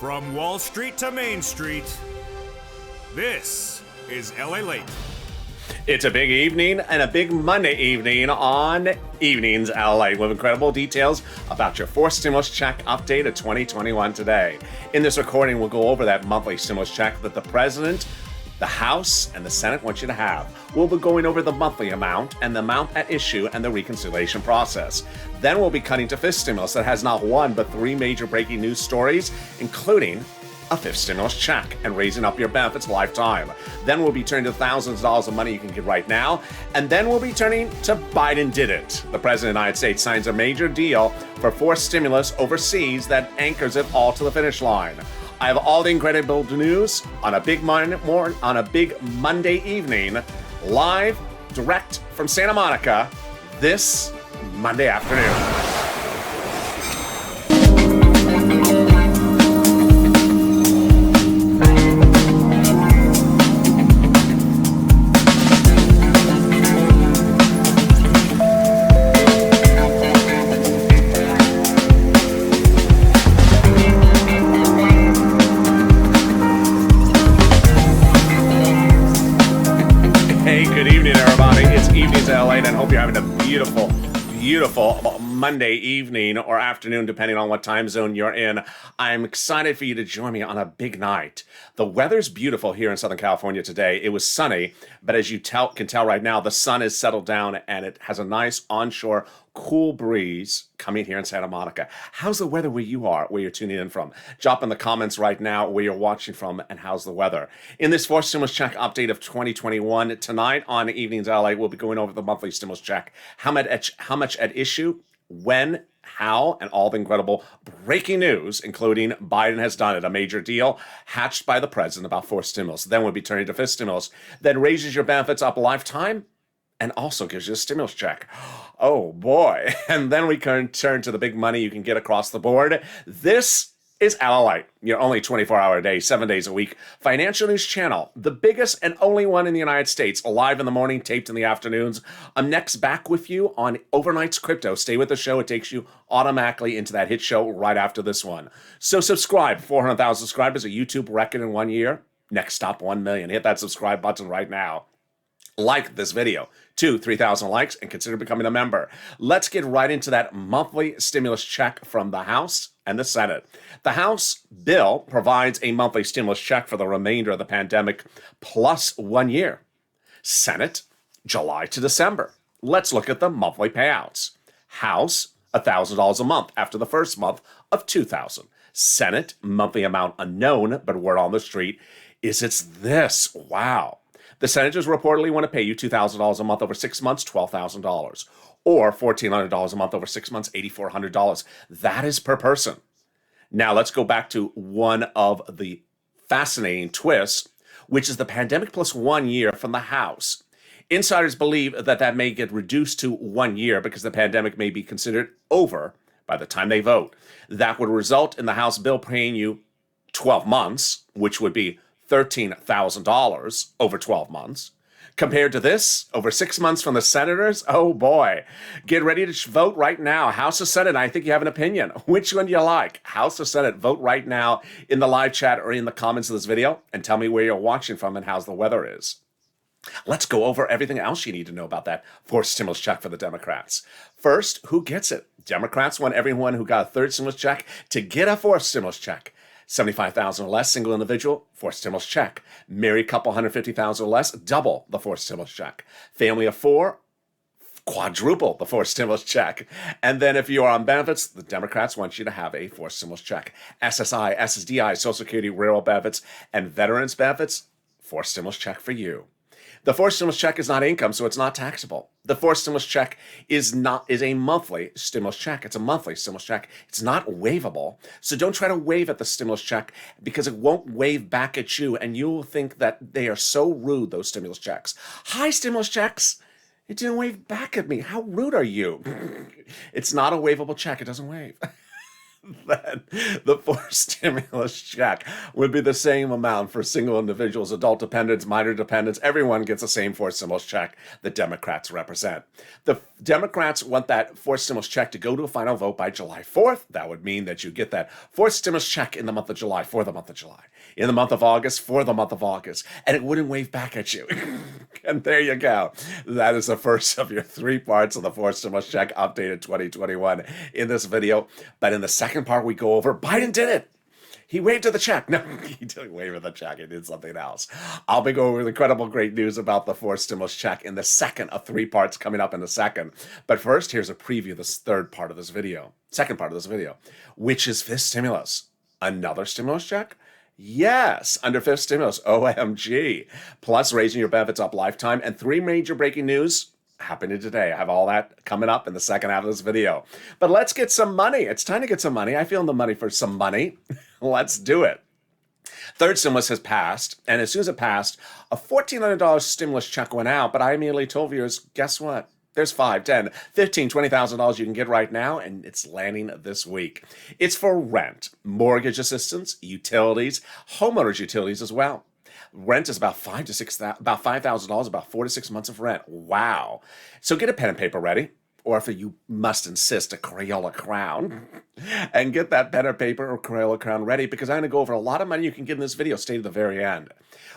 From Wall Street to Main Street, this is LALATE. It's a big evening and a big Monday evening on Evenings LA with incredible details about your fourth stimulus check update of 2021 today. In this recording, we'll go over that monthly stimulus check that the President, the House, and the Senate want you to have. We'll be going over the monthly amount and the amount at issue and the reconciliation process. Then we'll be cutting to fifth stimulus that has not one but three major breaking news stories, including a fifth stimulus check and raising up your benefits lifetime. Then we'll be turning to thousands of dollars of money you can get right now. And then we'll be turning to Biden did it. The President of the United States signs a major deal for fourth stimulus overseas that anchors it all to the finish line. I have all the incredible news on a big Monday evening, live, direct from Santa Monica, this Monday afternoon. And I hope you're having a beautiful Monday evening or afternoon, depending on what time zone you're in. I'm excited for you to join me on a big night. The weather's beautiful here in Southern California today. It was sunny, but as you can tell right now, the sun is settled down and it has a nice onshore cool breeze coming here in Santa Monica. How's the weather where you are, where you're tuning in from? Drop in the comments right now where you're watching from and how's the weather. In this fourth stimulus check update of 2021, tonight on Evenings LA, we'll be going over the monthly stimulus check. How much at issue, when, how, and all the incredible breaking news, including Biden has done it, a major deal hatched by the president about fourth stimulus. Then we'll be turning to fifth stimulus that raises your benefits up a lifetime and also gives you a stimulus check. Oh boy. And then we can turn to the big money you can get across the board. This is LALATE, your only 24-hour day, 7 days a week financial news channel, the biggest and only one in the United States, live in the morning, taped in the afternoons. I'm next back with you on Overnight's Crypto. Stay with the show. It takes you automatically into that hit show right after this one. So subscribe. 400,000 subscribers, a YouTube record in 1 year. Next stop, 1 million. Hit that subscribe button right now. Like this video, 3,000 likes, and consider becoming a member. Let's get right into that monthly stimulus check from the House and the Senate. The House bill provides a monthly stimulus check for the remainder of the pandemic plus 1 year. Senate, July to December. Let's look at the monthly payouts. House, $1,000 a month after the first month of $2,000. Senate, monthly amount unknown, but word on the street is it's this. Wow. The senators reportedly want to pay you $2,000 a month over 6 months, $12,000, or $1,400 a month over 6 months, $8,400. That is per person. Now let's go back to one of the fascinating twists, which is the pandemic plus 1 year from the House. Insiders believe that may get reduced to 1 year because the pandemic may be considered over by the time they vote. That would result in the House bill paying you 12 months, which would be $13,000 over 12 months. Compared to this, over 6 months from the senators, oh boy. Get ready to vote right now. House or Senate, I think you have an opinion. Which one do you like? House or Senate? Vote right now in the live chat or in the comments of this video and tell me where you're watching from and how's the weather is. Let's go over everything else you need to know about that fourth stimulus check for the Democrats. First, who gets it? Democrats want everyone who got a third stimulus check to get a fourth stimulus check. 75,000 or less, single individual, fourth stimulus check. Married couple, 150,000 or less, double the fourth stimulus check. Family of four, quadruple the fourth stimulus check. And then if you are on benefits, the Democrats want you to have a fourth stimulus check. SSI, SSDI, Social Security, rural benefits, and veterans benefits, fourth stimulus check for you. The fourth stimulus check is not income, so it's not taxable. The fourth stimulus check is a monthly stimulus check. It's a monthly stimulus check. It's not waivable. So don't try to wave at the stimulus check because it won't wave back at you and you'll think that they are so rude, those stimulus checks. Hi, stimulus checks. It didn't wave back at me. How rude are you? It's not a waivable check. It doesn't wave. then the forced stimulus check would be the same amount for single individuals, adult dependents, minor dependents. Everyone gets the same forced stimulus check the Democrats represent. The Democrats want that forced stimulus check to go to a final vote by July 4th. That would mean that you get that forced stimulus check in the month of July for the month of July, in the month of August for the month of August, and it wouldn't wave back at you. And there you go. That is the first of your 3 parts of the forced stimulus check updated 2021 in this video. But in the second part, we go over Biden did it. He waved to the check. No, he didn't wave at the check. He did something else. I'll be going over the incredible great news about the forced stimulus check in the second of 3 parts coming up in a second. But first, here's a preview of this third part of this video, second part of this video, which is fifth stimulus. Another stimulus check? Yes, under fifth stimulus, OMG. Plus raising your benefits up lifetime, and 3 major breaking news happening today. I have all that coming up in the second half of this video. But let's get some money. It's time to get some money. I feel in the money for some money. Let's do it. Third stimulus has passed, and as soon as it passed, a $1,400 stimulus check went out, but I immediately told viewers, guess what? There's $5, $10, $15, $20,000 you can get right now, and it's landing this week. It's for rent, mortgage assistance, utilities, homeowners utilities as well. Rent is about $5,000, about 4 to 6 months of rent. Wow! So get a pen and paper ready, or if you must insist, a Crayola crown, and get that pen or paper or Crayola crown ready, because I'm going to go over a lot of money you can get in this video. Stay to the very end.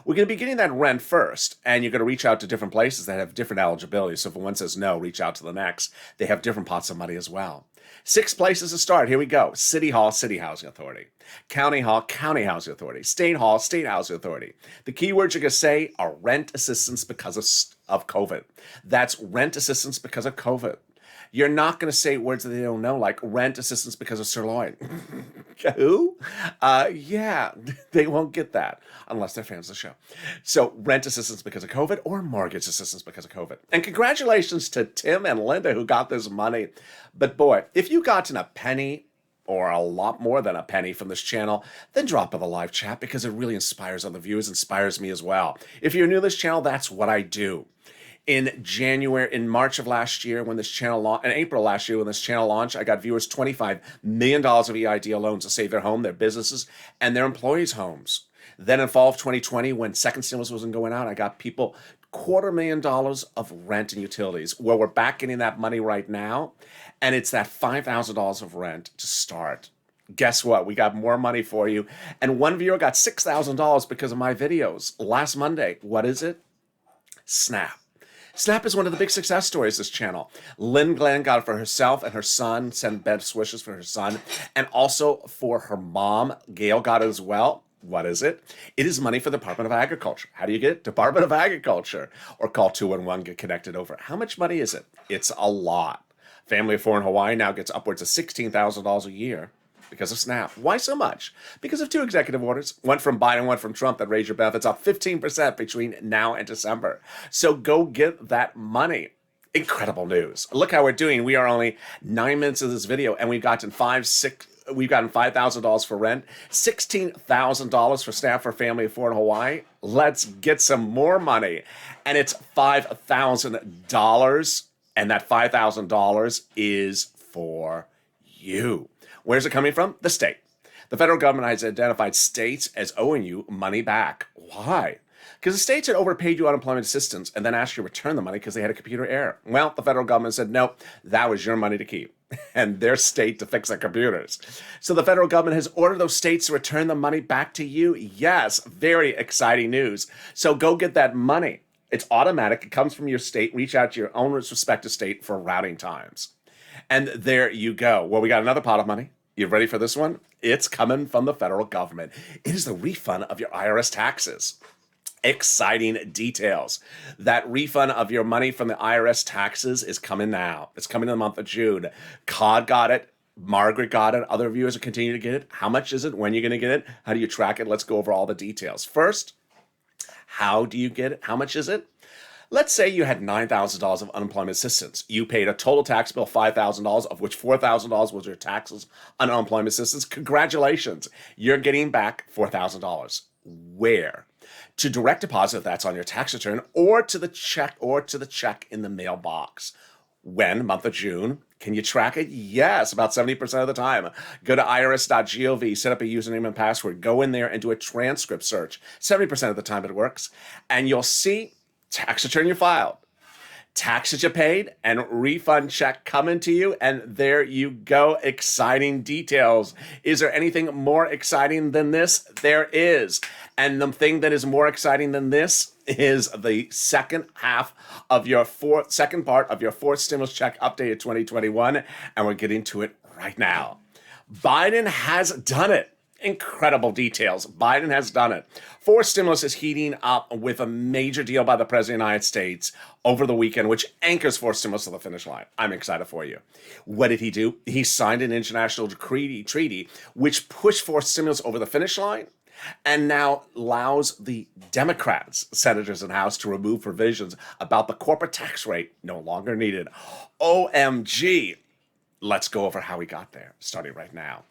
We're going to be getting that rent first, and you're going to reach out to different places that have different eligibility. So if one says no, reach out to the next. They have different pots of money as well. 6 places to start. Here we go. City Hall, City Housing Authority. County Hall, County Housing Authority. State Hall, State Housing Authority. The keywords you're going to say are rent assistance because of COVID. That's rent assistance because of COVID. You're not going to say words that they don't know, like rent assistance because of sirloin. Who? Yeah, they won't get that unless they're fans of the show. So rent assistance because of COVID or mortgage assistance because of COVID. And congratulations to Tim and Linda who got this money. But boy, if you gotten a penny or a lot more than a penny from this channel, then drop in the live chat because it really inspires other viewers, inspires me as well. If you're new to this channel, that's what I do. In March of last year, when this channel launched, in April last year, when this channel launched, I got viewers $25 million of EIDL loans to save their home, their businesses, and their employees' homes. Then in fall of 2020, when second stimulus wasn't going out, I got people $250,000 of rent and utilities. Well, we're back getting that money right now, and it's that $5,000 of rent to start. Guess what? We got more money for you. And one viewer got $6,000 because of my videos last Monday. What is it? Snap. Snap is one of the big success stories of this channel. Lynn Glenn got it for herself and her son, send best wishes for her son, and also for her mom. Gail got it as well. What is it? It is money for the Department of Agriculture. How do you get it? Department of Agriculture. Or call 211, get connected over. How much money is it? It's a lot. Family of 4 in Hawaii now gets upwards of $16,000 a year because of SNAP. Why so much? Because of 2 executive orders, one from Biden, one from Trump, that raise your benefits up 15% between now and December. So go get that money. Incredible news. Look how we're doing. We are only 9 minutes of this video, and we've gotten $5,000 for rent, $16,000 for SNAP for family of 4 in Hawaii. Let's get some more money. And it's $5,000, and that $5,000 is for you. Where's it coming from? The state. The federal government has identified states as owing you money back. Why? Because the states had overpaid you unemployment assistance and then asked you to return the money because they had a computer error. Well, the federal government said, no, that was your money to keep and their state to fix their computers. So the federal government has ordered those states to return the money back to you. Yes, very exciting news. So go get that money. It's automatic. It comes from your state. Reach out to your own respective state for routing times. And there you go. Well, we got another pot of money. You ready for this one? It's coming from the federal government. It is the refund of your IRS taxes. Exciting details. That refund of your money from the IRS taxes is coming now. It's coming in the month of June. Cod got it. Margaret got it. Other viewers will continue to get it. How much is it? When are you going to get it? How do you track it? Let's go over all the details. First, how do you get it? How much is it? Let's say you had $9,000 of unemployment assistance. You paid a total tax bill of $5,000, of which $4,000 was your taxes on unemployment assistance. Congratulations. You're getting back $4,000. Where? To direct deposit, if that's on your tax return, or to the check in the mailbox. When? Month of June. Can you track it? Yes, about 70% of the time. Go to irs.gov, set up a username and password, go in there and do a transcript search. 70% of the time it works. And you'll see tax return you filed, taxes you paid, and refund check coming to you. And there you go. Exciting details. Is there anything more exciting than this? There is. And the thing that is more exciting than this is the second part of your fourth stimulus check updated 2021. And we're getting to it right now. Biden has done it. Incredible details. Biden has done it. Fourth stimulus is heating up with a major deal by the President of the United States over the weekend, which anchors fourth stimulus to the finish line. I'm excited for you. What did he do? He signed an international treaty which pushed fourth stimulus over the finish line and now allows the Democrats, senators in the House, to remove provisions about the corporate tax rate no longer needed. OMG. Let's go over how we got there, starting right now.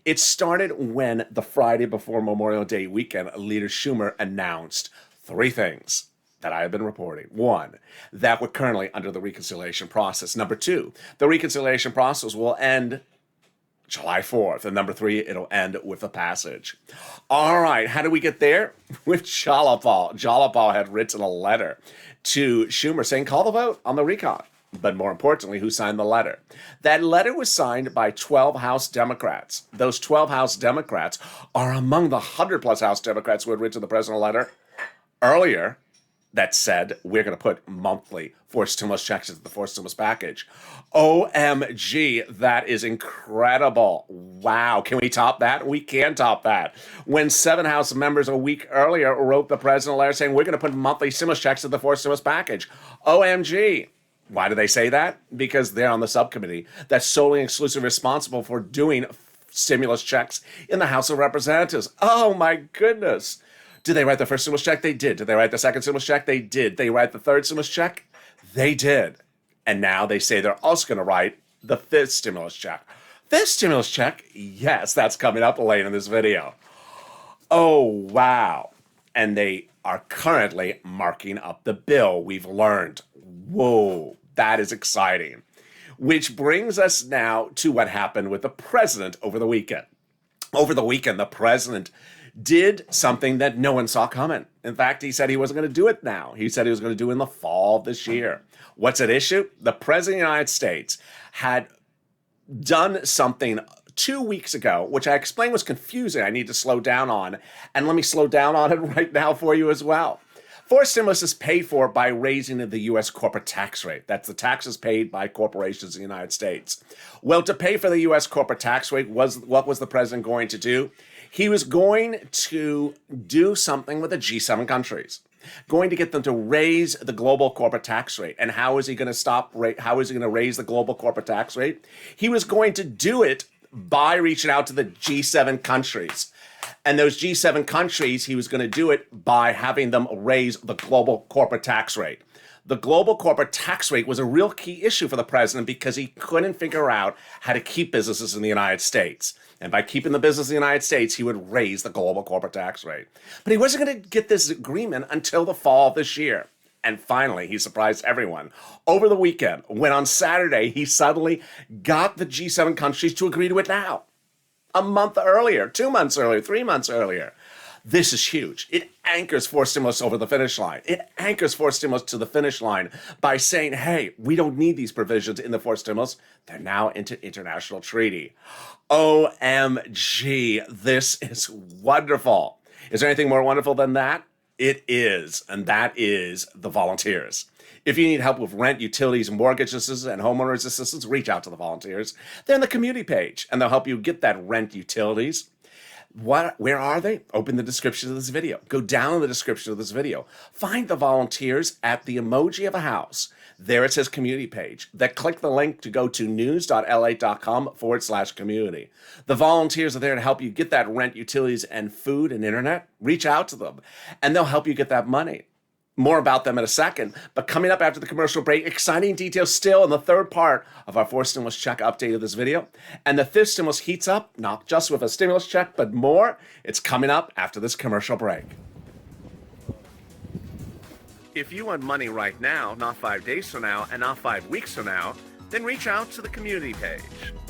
It started when the Friday before Memorial Day weekend, Leader Schumer announced three things that I have been reporting. One, that we're currently under the reconciliation process. Number two, the reconciliation process will end July 4th. And number three, it'll end with the passage. All right, how do we get there? With Jalopal. Jalopal had written a letter to Schumer saying, call the vote on the recon. But more importantly, who signed the letter? That letter was signed by 12 House Democrats. Those 12 House Democrats are among the 100-plus House Democrats who had written the president a letter earlier that said, we're going to put monthly fourth stimulus checks into the fourth stimulus package. OMG, that is incredible. Wow, can we top that? We can top that. When 7 House members a week earlier wrote the president a letter saying, we're going to put monthly stimulus checks into the fourth stimulus package. OMG. Why do they say that? Because they're on the subcommittee that's solely and exclusively responsible for doing stimulus checks in the House of Representatives. Oh my goodness. Did they write the first stimulus check? They did. Did they write the second stimulus check? They did. They write the third stimulus check? They did. And now they say they're also going to write the fifth stimulus check. Fifth stimulus check? Yes, that's coming up late in this video. Oh, wow. And they are currently marking up the bill, we've learned. Whoa, that is exciting. Which brings us now to what happened with the president over the weekend. Over the weekend, the president did something that no one saw coming. In fact, he said he wasn't going to do it now. He said he was going to do it in the fall of this year. What's at issue? The president of the United States had done something 2 weeks ago, which I explained was confusing. I need to slow down on, and let me slow down on it right now for you as well. Fourth stimulus is paid for by raising the U.S. corporate tax rate. That's the taxes paid by corporations in the United States. Well, to pay for the U.S. corporate tax rate, what was the president going to do? He was going to do something with the G7 countries, going to get them to raise the global corporate tax rate. And how is he going to how is he going to raise the global corporate tax rate? He was going to do it by reaching out to the G7 countries. And those G7 countries, he was going to do it by having them raise the global corporate tax rate. The global corporate tax rate was a real key issue for the president because he couldn't figure out how to keep businesses in the United States. And by keeping the business in the United States, he would raise the global corporate tax rate. But he wasn't going to get this agreement until the fall of this year. And finally, he surprised everyone over the weekend when on Saturday, he suddenly got the G7 countries to agree to it now. A month earlier, 2 months earlier, 3 months earlier. This is huge. It anchors fourth stimulus over the finish line. It anchors fourth stimulus to the finish line by saying, hey, we don't need these provisions in the fourth stimulus. They're now into international treaty. OMG, this is wonderful. Is there anything more wonderful than that? It is, and that is the volunteers. If you need help with rent, utilities, mortgage assistance, and homeowners assistance, reach out to the volunteers. They're on the community page, and they'll help you get that rent, utilities. Where are they? Open the description of this video. Go down in the description of this video. Find the volunteers at the emoji of a house. There it says community page. Then click the link to go to news.lalate.com/community. The volunteers are there to help you get that rent, utilities, and food and internet. Reach out to them, and they'll help you get that money. More about them in a second, but coming up after the commercial break, exciting details still in the third part of our fourth stimulus check update of this video. And the fifth stimulus heats up, not just with a stimulus check, but more. It's coming up after this commercial break. If you want money right now, not 5 days from now, and not 5 weeks from now, then reach out to the community page.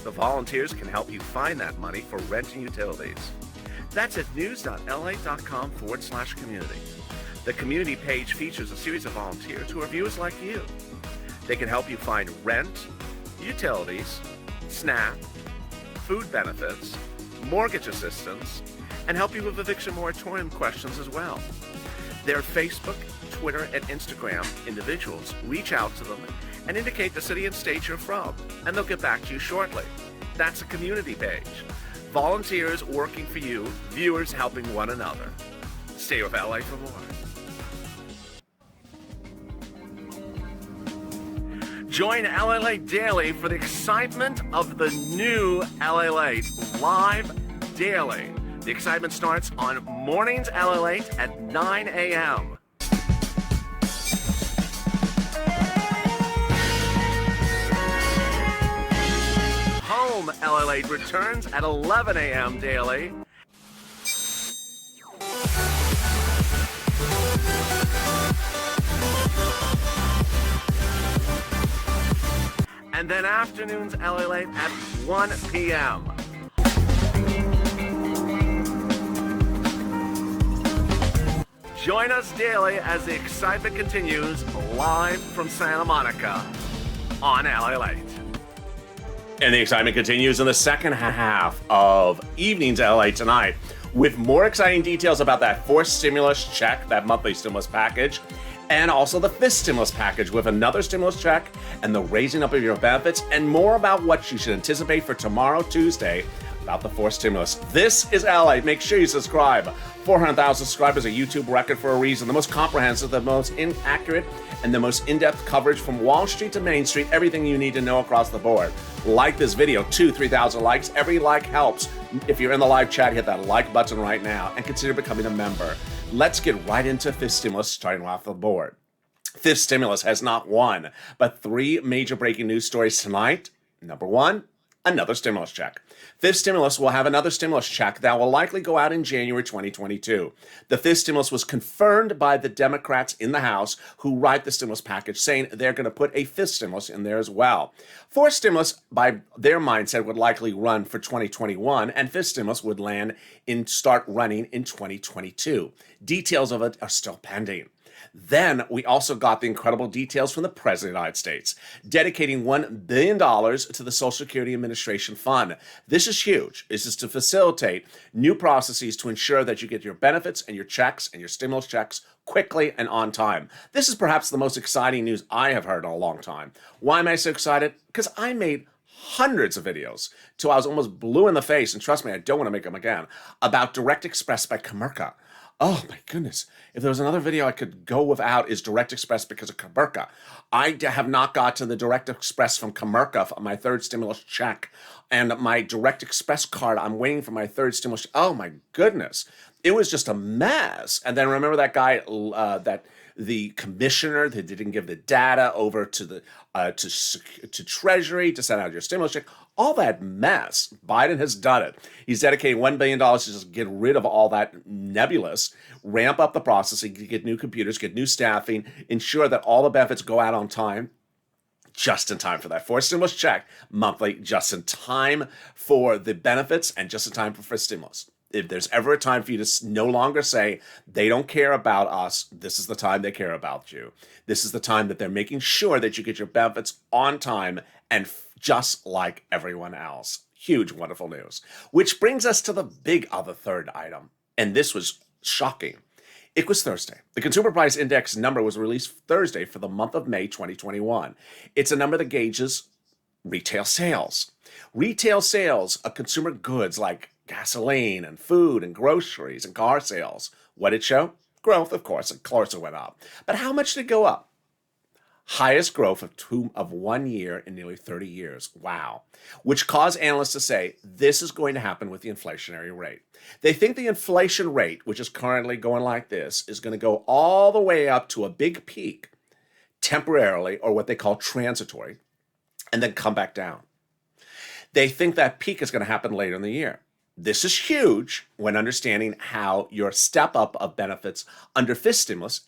The volunteers can help you find that money for rent and utilities. That's at news.la.com/community. The community page features a series of volunteers who are viewers like you. They can help you find rent, utilities, SNAP, food benefits, mortgage assistance, and help you with eviction moratorium questions as well. Their Facebook, Twitter, and Instagram individuals reach out to them and indicate the city and state you're from, and they'll get back to you shortly. That's a community page. Volunteers working for you, viewers helping one another. Stay with LA for more. Join LALATE Daily for the excitement of the new LALATE live daily. The excitement starts on mornings LALATE at 9 a.m. Home LALATE returns at 11 a.m. daily. And then afternoons LALATE at 1 p.m. Join us daily as the excitement continues live from Santa Monica on LALATE. And the excitement continues in the second half of Evenings LA tonight with more exciting details about that fourth stimulus check, that monthly stimulus package, and also the fifth stimulus package with another stimulus check and the raising up of your benefits, and more about what you should anticipate for tomorrow, Tuesday, about the fourth stimulus. This is LA. Make sure you subscribe. 400,000 subscribers, a YouTube record for a reason. The most comprehensive, the most inaccurate, and the most in-depth coverage from Wall Street to Main Street. Everything you need to know across the board. Like this video, 3,000 likes. Every like helps. If you're in the live chat, hit that like button right now and consider becoming a member. Let's get right into fifth stimulus, starting off the board. Fifth stimulus has not one, but three major breaking news stories tonight. Number one, another stimulus check. Fifth stimulus will have another stimulus check that will likely go out in January 2022. The fifth stimulus was confirmed by the Democrats in the House who write the stimulus package, saying they're going to put a fifth stimulus in there as well. Fourth stimulus, by their mindset, would likely run for 2021, and fifth stimulus would start running in 2022. Details of it are still pending. Then we also got the incredible details from the President of the United States, dedicating $1 billion to the Social Security Administration Fund. This is huge. This is to facilitate new processes to ensure that you get your benefits and your checks and your stimulus checks quickly and on time. This is perhaps the most exciting news I have heard in a long time. Why am I so excited? Because I made hundreds of videos till I was almost blue in the face, and trust me, I don't want to make them again, about Direct Express by Comerica. Oh my goodness. If there was another video I could go without, is Direct Express because of Comerica. I have not got to the Direct Express from Comerica for my third stimulus check. And my Direct Express card, I'm waiting for my third stimulus. Oh my goodness. It was just a mess. And then remember that guy, the commissioner that didn't give the data over to the to Treasury to send out your stimulus check. All that mess. Biden has done it. He's dedicating $1 billion to just get rid of all that nebulous, ramp up the processing, get new computers, get new staffing, ensure that all the benefits go out on time, just in time for that fourth stimulus check, monthly, just in time for the benefits, and just in time for stimulus. If there's ever a time for you to no longer say, they don't care about us, this is the time they care about you. This is the time that they're making sure that you get your benefits on time and just like everyone else. Huge, wonderful news. Which brings us to the big other third item. And this was shocking. It was Thursday. The Consumer Price Index number was released Thursday for the month of May 2021. It's a number that gauges retail sales. Retail sales of consumer goods like gasoline and food and groceries and car sales. What did it show? Growth, of course. Of course it went up. But how much did it go up? Highest growth of 1 year in nearly 30 years. Wow. Which caused analysts to say this is going to happen with the inflationary rate. They think the inflation rate, which is currently going like this, is going to go all the way up to a big peak temporarily, or what they call transitory, and then come back down. They think that peak is going to happen later in the year. This is huge when understanding how your step up of benefits under fifth stimulus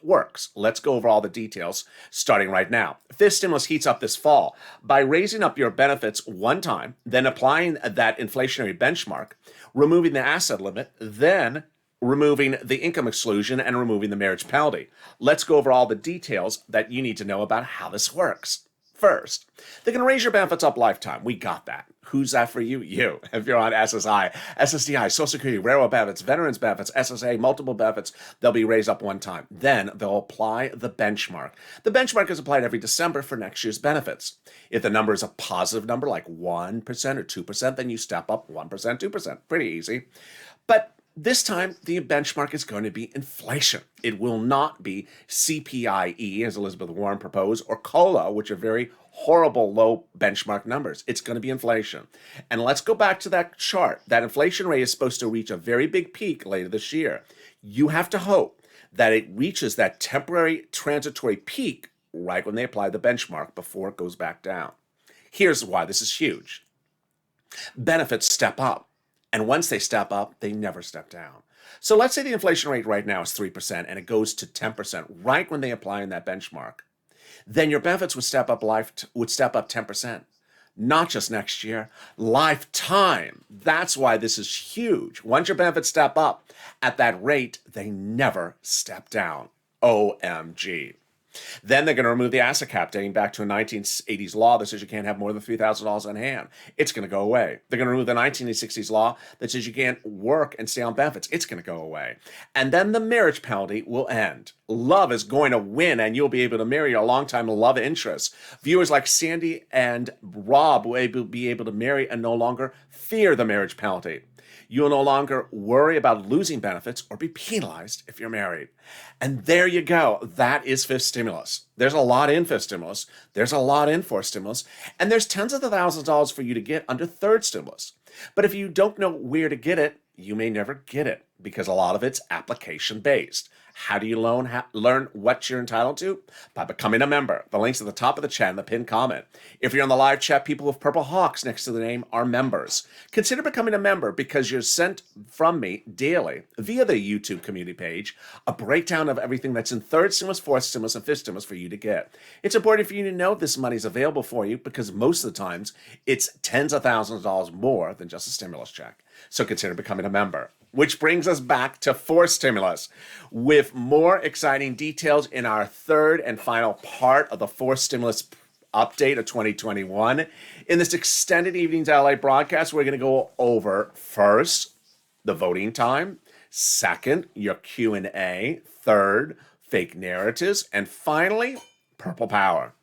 works. Let's go over all the details starting right now. Fifth stimulus heats up this fall by raising up your benefits one time, then applying that inflationary benchmark, removing the asset limit, then removing the income exclusion and removing the marriage penalty. Let's go over all the details that you need to know about how this works. First, they're going to raise your benefits up lifetime. We got that. Who's that for you? You. If you're on SSI, SSDI, Social Security, railroad benefits, veterans benefits, SSA, multiple benefits, they'll be raised up one time. Then they'll apply the benchmark. The benchmark is applied every December for next year's benefits. If the number is a positive number like 1% or 2%, then you step up 1%, 2%. Pretty easy. But this time, the benchmark is going to be inflation. It will not be CPIE, as Elizabeth Warren proposed, or COLA, which are very horrible low benchmark numbers. It's going to be inflation. And let's go back to that chart. That inflation rate is supposed to reach a very big peak later this year. You have to hope that it reaches that temporary transitory peak right when they apply the benchmark before it goes back down. Here's why this is huge. Benefits step up. And once they step up, they never step down. So let's say the inflation rate right now is 3% and it goes to 10% right when they apply in that benchmark. Then your benefits would step up 10%. Not just next year, lifetime. That's why this is huge. Once your benefits step up at that rate, they never step down. OMG. Then they're going to remove the asset cap dating back to a 1980s law that says you can't have more than $3,000 on hand. It's going to go away. They're going to remove the 1960s law that says you can't work and stay on benefits. It's going to go away. And then the marriage penalty will end. Love is going to win, and you'll be able to marry your longtime love interest. Viewers like Sandy and Rob will be able to marry and no longer fear the marriage penalty. You'll no longer worry about losing benefits or be penalized if you're married. And there you go. That is fifth stimulus. There's a lot in fifth stimulus. There's a lot in fourth stimulus. And there's tens of thousands of dollars for you to get under third stimulus. But if you don't know where to get it, you may never get it because a lot of it's application based. How do you learn what you're entitled to? By becoming a member. The link's at the top of the chat in the pinned comment. If you're on the live chat, people with purple hawks next to the name are members. Consider becoming a member because you're sent from me daily via the YouTube community page a breakdown of everything that's in third stimulus, fourth stimulus, and fifth stimulus for you to get. It's important for you to know this money's available for you because most of the times it's tens of thousands of dollars more than just a stimulus check. So consider becoming a member. Which brings us back to fourth stimulus with more exciting details in our third and final part of the fourth stimulus update of 2021. In this extended Evenings LA broadcast, we're going to go over first, the voting time, second, your Q&A, third, fake narratives, and finally, purple power.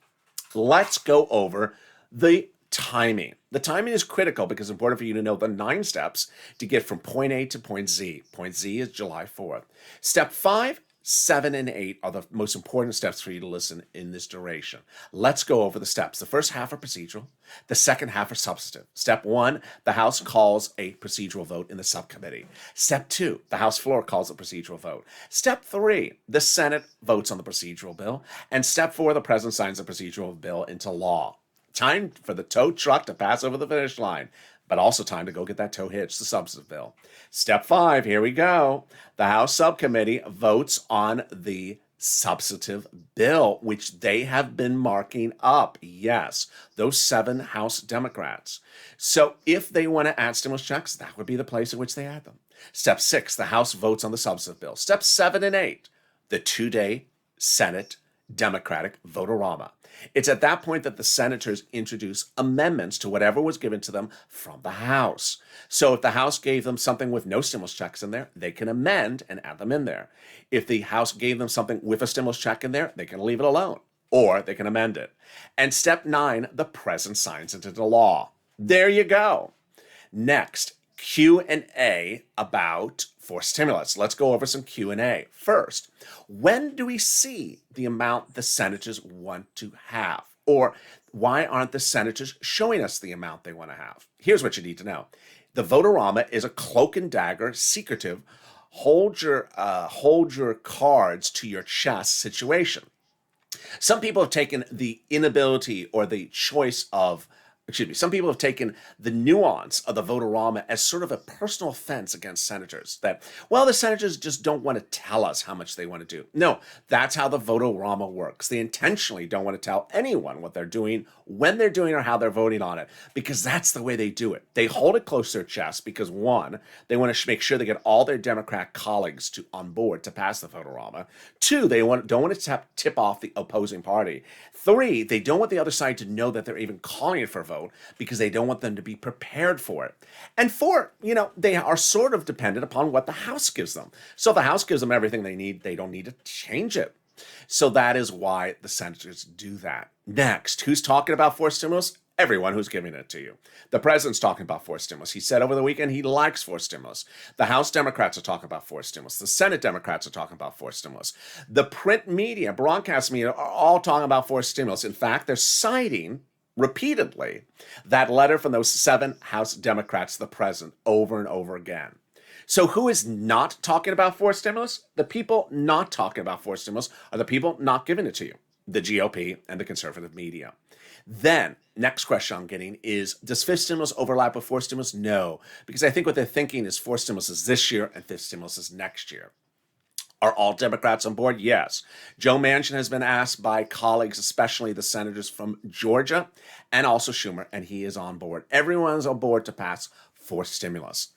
Let's go over the timing. The timing is critical because it's important for you to know the 9 steps to get from point A to point Z. Point Z is July 4th. Step 5, 7, and 8 are the most important steps for you to listen in this duration. Let's go over the steps. The first half are procedural. The second half are substantive. Step 1, the House calls a procedural vote in the subcommittee. Step 2, the House floor calls a procedural vote. Step 3, the Senate votes on the procedural bill. And step 4, the President signs the procedural bill into law. Time for the tow truck to pass over the finish line, but also time to go get that tow hitch, the substantive bill. Step 5, here we go. The House subcommittee votes on the substantive bill, which they have been marking up. Yes, those 7 House Democrats. So if they want to add stimulus checks, that would be the place in which they add them. Step 6, the House votes on the substantive bill. Step 7 and 8, the 2-day Senate Democratic vote-a-rama. It's at that point that the senators introduce amendments to whatever was given to them from the House. So if the House gave them something with no stimulus checks in there, they can amend and add them in there. If the House gave them something with a stimulus check in there, they can leave it alone, or they can amend it. And step 9, the President signs it into law. There you go. Next, Q&A about fourth stimulus. Let's go over some Q&A. First, when do we see the amount the senators want to have? Or why aren't the senators showing us the amount they want to have? Here's what you need to know. The vote-a-rama is a cloak and dagger, secretive, hold your cards to your chest situation. Some people have taken the inability or the choice of Some people have taken the nuance of the vote-a-rama as sort of a personal offense against senators. That, well, the senators just don't want to tell us how much they want to do. No, that's how the vote-a-rama works. They intentionally don't want to tell anyone what they're doing, when they're doing, or how they're voting on it, because that's the way they do it. They hold it close to their chest because, one, they want to make sure they get all their Democrat colleagues on board to pass the vote-a-rama. Two, they don't want to tip off the opposing party. Three, they don't want the other side to know that they're even calling it for a vote because they don't want them to be prepared for it. And four, they are sort of dependent upon what the House gives them. So if the House gives them everything they need, they don't need to change it. So that is why the senators do that. Next, who's talking about forced stimulus? Everyone who's giving it to you. The president's talking about forced stimulus. He said over the weekend he likes forced stimulus. The House Democrats are talking about forced stimulus. The Senate Democrats are talking about forced stimulus. The print media, broadcast media, are all talking about forced stimulus. In fact, they're citing repeatedly that letter from those 7 House Democrats to the president over and over again. So who is not talking about forced stimulus? The people not talking about forced stimulus are the people not giving it to you, the GOP and the conservative media. Then, next question I'm getting is, does fifth stimulus overlap with fourth stimulus? No, because I think what they're thinking is fourth stimulus is this year and fifth stimulus is next year. Are all Democrats on board? Yes. Joe Manchin has been asked by colleagues, especially the senators from Georgia and also Schumer, and he is on board. Everyone's on board to pass fourth stimulus.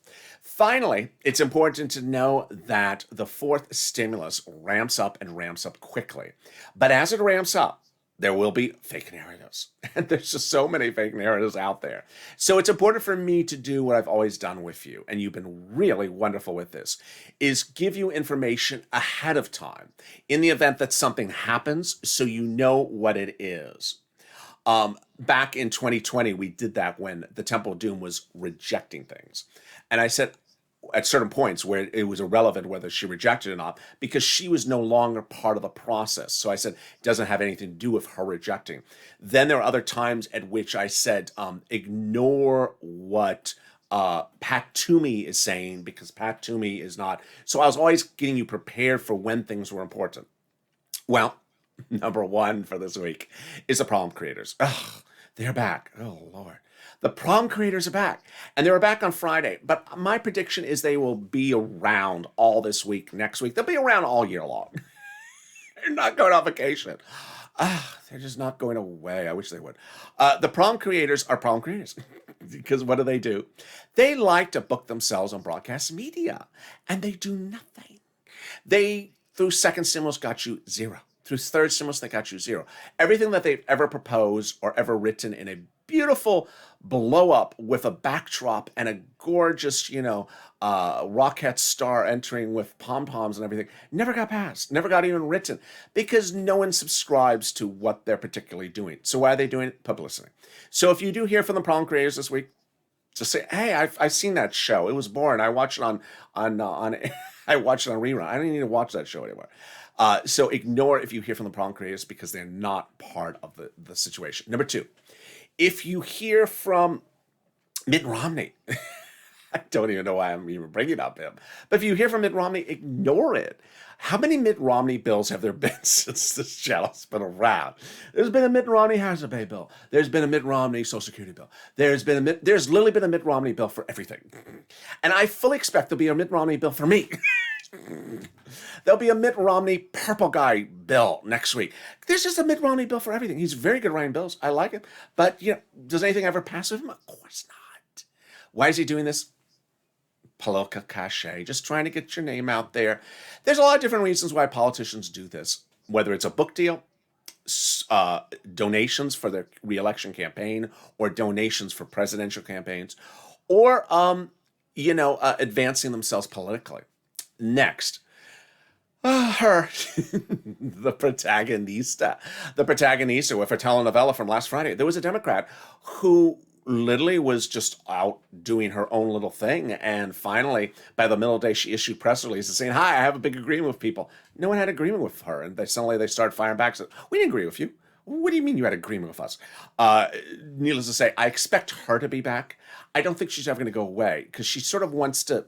Finally, it's important to know that the fourth stimulus ramps up and ramps up quickly. But as it ramps up, there will be fake narratives. And there's just so many fake narratives out there. So it's important for me to do what I've always done with you, and you've been really wonderful with this, is give you information ahead of time in the event that something happens so you know what it is. Back in 2020, we did that when the Temple of Doom was rejecting things. And I said, at certain points where it was irrelevant whether she rejected it or not, because she was no longer part of the process. So I said, it doesn't have anything to do with her rejecting. Then there are other times at which I said, ignore what Pat Toomey is saying, because Pat Toomey is not. So I was always getting you prepared for when things were important. Well, number one for this week is the problem creators. Ugh, they're back. Oh, Lord. The problem creators are back, and they were back on Friday. But my prediction is they will be around all this week, next week. They'll be around all year long. They're not going on vacation. They're just not going away. I wish they would. The problem creators are problem creators. Because what do? They like to book themselves on broadcast media, and they do nothing. They, through second stimulus, got you 0. Through third stimulus, they got you 0. Everything that they've ever proposed or ever written in a beautiful blow up with a backdrop and a gorgeous, rocket star entering with pom-poms and everything, never got passed, never got even written, because no one subscribes to what they're particularly doing. So why are they doing it? Publicity. So if you do hear from the problem creators this week, just say, hey, I've seen that show. It was boring. I watched it on I watched it on rerun. I don't need to watch that show anymore. So ignore if you hear from the problem creators, because they're not part of the situation. Number 2, if you hear from Mitt Romney, I don't even know why I'm even bringing up him, but if you hear from Mitt Romney, ignore it. How many Mitt Romney bills have there been since this channel's been around? There's been a Mitt Romney hazard pay bill. There's been a Mitt Romney Social Security bill. There's literally been a Mitt Romney bill for everything. And I fully expect there'll be a Mitt Romney bill for me. There'll be a Mitt Romney purple guy bill next week. There's just a Mitt Romney bill for everything. He's very good writing bills. I like him. But, does anything ever pass with him? Of course not. Why is he doing this? Political cachet, just trying to get your name out there. There's a lot of different reasons why politicians do this, whether it's a book deal, donations for their re-election campaign, or donations for presidential campaigns, or, advancing themselves politically. Next, her, the protagonista with her telenovela from last Friday. There was a Democrat who literally was just out doing her own little thing, and finally, by the middle of the day, she issued press releases saying, hi, I have a big agreement with people. No one had agreement with her, and they started firing back. Said, we didn't agree with you. What do you mean you had agreement with us? Needless to say, I expect her to be back. I don't think she's ever going to go away, because she sort of wants to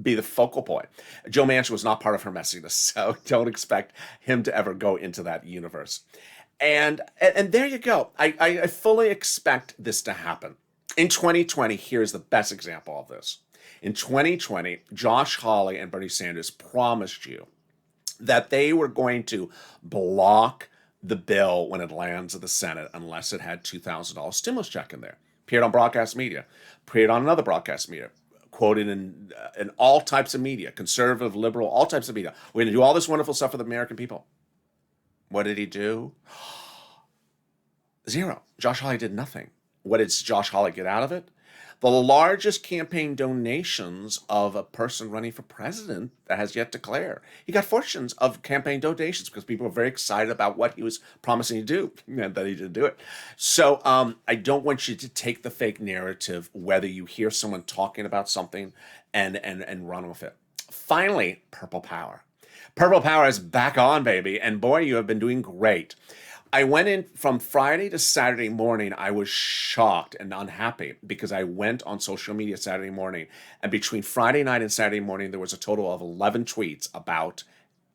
be the focal point. Joe Manchin was not part of her messiness, so don't expect him to ever go into that universe. And there you go. I fully expect this to happen. In 2020, here's the best example of this. In 2020, Josh Hawley and Bernie Sanders promised you that they were going to block the bill when it lands at the Senate unless it had $2,000 stimulus check in there. Appeared on broadcast media, appeared on another broadcast media, quoted in all types of media, conservative, liberal, all types of media. We're going to do all this wonderful stuff for the American people. What did he do? Zero. Josh Hawley did nothing. What did Josh Hawley get out of it? The largest campaign donations of a person running for president that has yet to declare. He got fortunes of campaign donations because people were very excited about what he was promising to do, and that he didn't do it. So I don't want you to take the fake narrative, whether you hear someone talking about something and run with it. Finally, Purple Power. Purple Power is back on, baby, and boy, you have been doing great. I went in from Friday to Saturday morning. I was shocked and unhappy because I went on social media Saturday morning, and between Friday night and Saturday morning, there was a total of 11 tweets about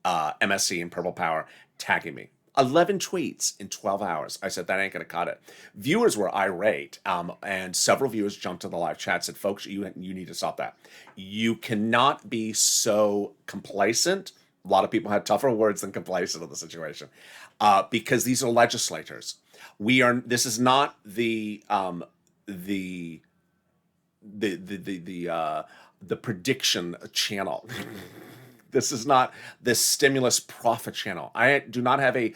MSC and Purple Power tagging me. 11 tweets in 12 hours. I said, that ain't going to cut it. Viewers were irate, and several viewers jumped to the live chat, said, folks, you need to stop that. You cannot be so complacent. A lot of people had tougher words than complacent in the situation, because these are legislators. This is not the prediction channel. This is not the stimulus profit channel. I do not have a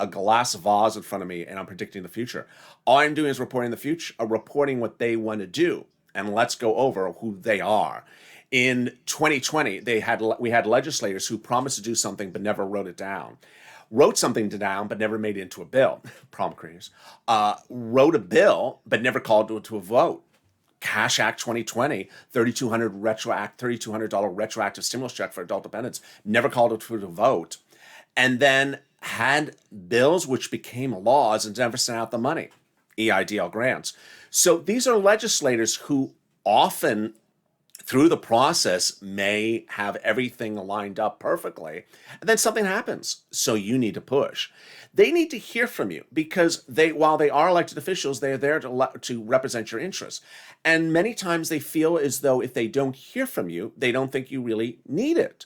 glass vase in front of me and I'm predicting the future. All I'm doing is reporting the future, reporting what they want to do, and let's go over who they are. In 2020, we had legislators who promised to do something but never wrote it down. Wrote something down but never made it into a bill. Problem creators. Wrote a bill but never called it to a vote. Cash Act 2020, $3,200 retroactive stimulus check for adult dependents, never called it to a vote. And then had bills which became laws and never sent out the money. EIDL grants. So these are legislators who often, through the process, may have everything lined up perfectly, and then something happens. So you need to push. They need to hear from you because while they are elected officials, they are there to represent your interests. And many times they feel as though if they don't hear from you, they don't think you really need it.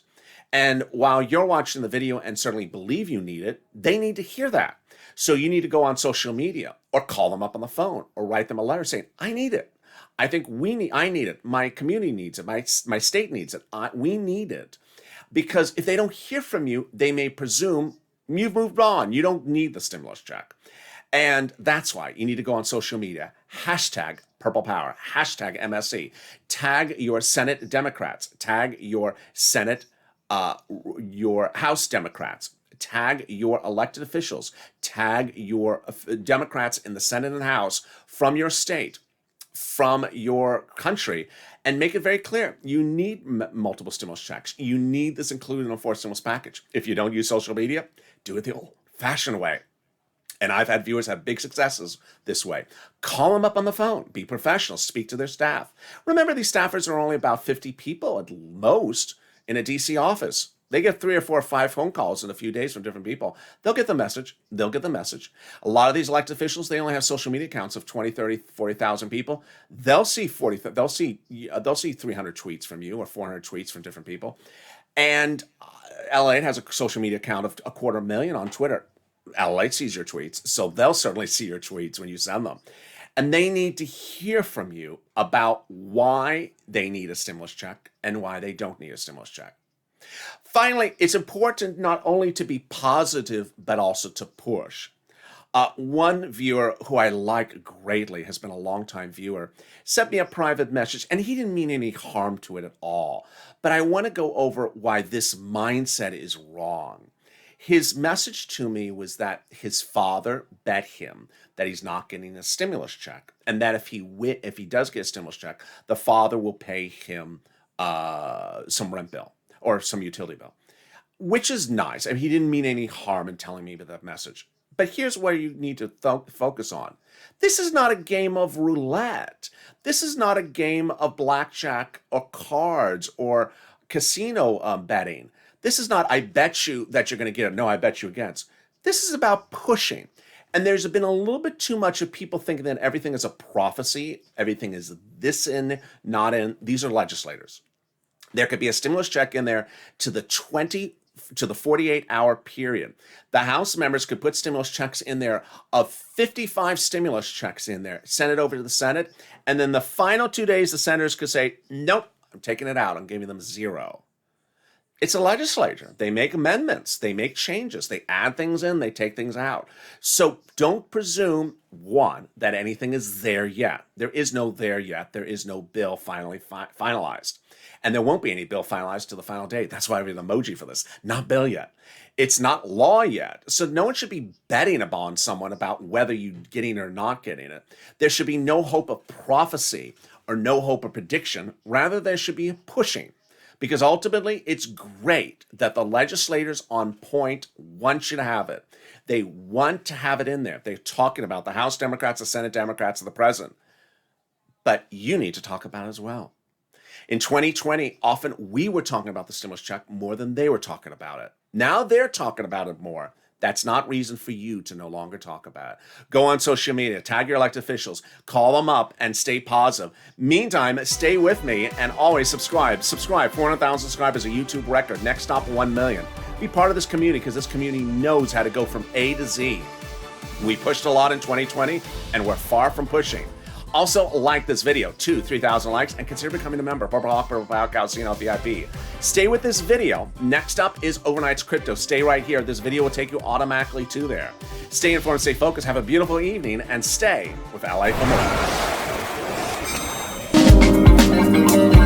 And while you're watching the video and certainly believe you need it, they need to hear that. So you need to go on social media or call them up on the phone or write them a letter saying, I need it. I think I need it. My community needs it. My state needs it. We need it. Because if they don't hear from you, they may presume you've moved on. You don't need the stimulus check. And that's why you need to go on social media. Hashtag Purple Power. Hashtag MSC. Tag your Senate Democrats. Tag your Senate, your House Democrats. Tag your elected officials. Tag your Democrats in the Senate and House from your state, from your country, and make it very clear. You need multiple stimulus checks. You need this included in a fourth stimulus package. If you don't use social media, do it the old-fashioned way. And I've had viewers have big successes this way. Call them up on the phone. Be professional. Speak to their staff. Remember, these staffers are only about 50 people at most in a DC office. They get 3 or 4 or 5 phone calls in a few days from different people. They'll get the message. They'll get the message. A lot of these elected officials, they only have social media accounts of 20, 30, 40,000 people. They'll see 300 tweets from you or 400 tweets from different people. And LALATE has a social media account of 250,000 on Twitter. LALATE sees your tweets, so they'll certainly see your tweets when you send them. And they need to hear from you about why they need a stimulus check and why they don't need a stimulus check. Finally, it's important not only to be positive, but also to push. One viewer who I like greatly, has been a longtime viewer, sent me a private message, and he didn't mean any harm to it at all. But I want to go over why this mindset is wrong. His message to me was that his father bet him that he's not getting a stimulus check, and that if he does get a stimulus check, the father will pay him some rent bill or some utility bill, which is nice. I mean, he didn't mean any harm in telling me that message. But here's where you need to focus on. This is not a game of roulette. This is not a game of blackjack or cards or casino betting. This is not, I bet you that you're going to get it. No, I bet you against. This is about pushing. And there's been a little bit too much of people thinking that everything is a prophecy, everything is this in, not in. These are legislators. There could be a stimulus check in there to the 48-hour period. The House members could put stimulus checks in there of 55 stimulus checks in there, send it over to the Senate, and then the final 2 days, the senators could say, nope, I'm taking it out. I'm giving them 0. It's a legislature. They make amendments. They make changes. They add things in. They take things out. So don't presume, one, that anything is there yet. There is no there yet. There is no bill finally finalized. And there won't be any bill finalized to the final day. That's why I have an emoji for this. Not bill yet. It's not law yet. So no one should be betting upon someone about whether you're getting or not getting it. There should be no hope of prophecy or no hope of prediction. Rather, there should be a pushing. Because ultimately, it's great that the legislators on point want you to have it. They want to have it in there. They're talking about the House Democrats, the Senate Democrats, and the President. But you need to talk about it as well. In 2020, often we were talking about the stimulus check more than they were talking about it. Now they're talking about it more. That's not reason for you to no longer talk about it. Go on social media, tag your elected officials, call them up, and stay positive. Meantime, stay with me and always subscribe. Subscribe. 400,000 subscribers, a YouTube record. Next stop, 1 million. Be part of this community because this community knows how to go from A to Z. We pushed a lot in 2020, and we're far from pushing. Also, like this video, 3,000 likes, and consider becoming a member. VIP. Stay with this video. Next up is Overnight's Crypto. Stay right here. This video will take you automatically to there. Stay informed, stay focused, have a beautiful evening, and stay with LA for more.